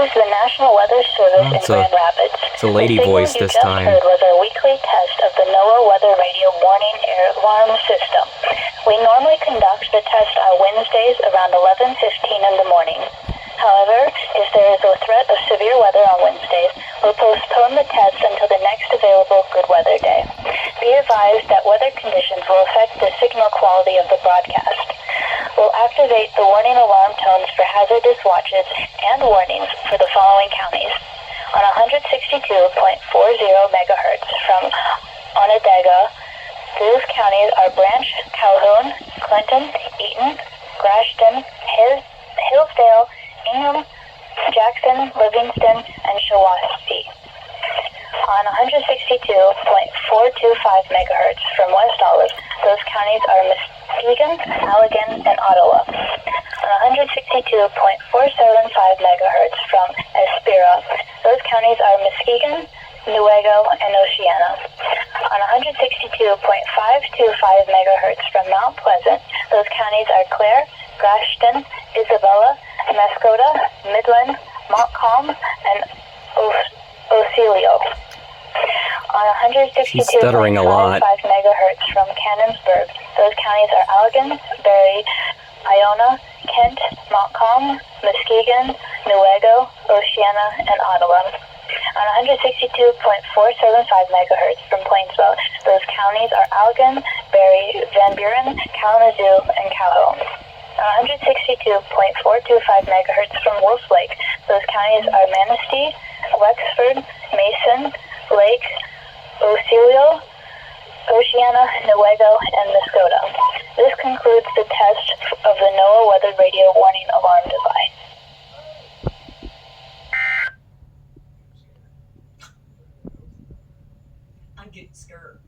is the National Weather Service in Grand Rapids. It's a lady voice this time. The signal you just heard was our weekly test of the NOAA Weather Radio Warning Alarm System. We normally conduct the test on Wednesdays around 11:15 in the morning. However, if there is a threat of severe weather on Wednesdays, we'll postpone the test until the next available good weather day. Be advised that weather conditions will affect the signal quality of the broadcast. We'll activate the warning alarm tones for hazardous watches and warnings for the following counties. On 162.40 megahertz from Onondaga, those counties are Branch, Calhoun, Clinton, Eaton, Gratiot, Hillsdale, Ingham, Jackson, Livingston, and Shawassee. On 162.425 megahertz from West Olive, those counties are Muskegon, Allegan, and Ottawa. On 162.475 megahertz from Espira, those counties are Muskegon, Newaygo, and Oceana. On 162.525 megahertz from Mount Pleasant, those counties are Clare, Gratiot, Isabella, Mascota, Midland, Montcalm, and Ocelio. On 162.55 megahertz from Cannonsburg, those counties are Allegan, Barrie, Iona, Kent, Montcalm, Muskegon, Newaygo, Oceana, and Ottawa. On 162.475 megahertz from Plainsville, those counties are Allegan, Barrie, Van Buren, Kalamazoo, and Calhoun. On 162.425 megahertz from Wolf Lake, those counties are Manistee, Wexford, Mason, Lake, Ocelio, Oceana, Newaygo, and Mascota. This concludes the test of the NOAA Weather Radio Warning Alarm device. I'm getting scared.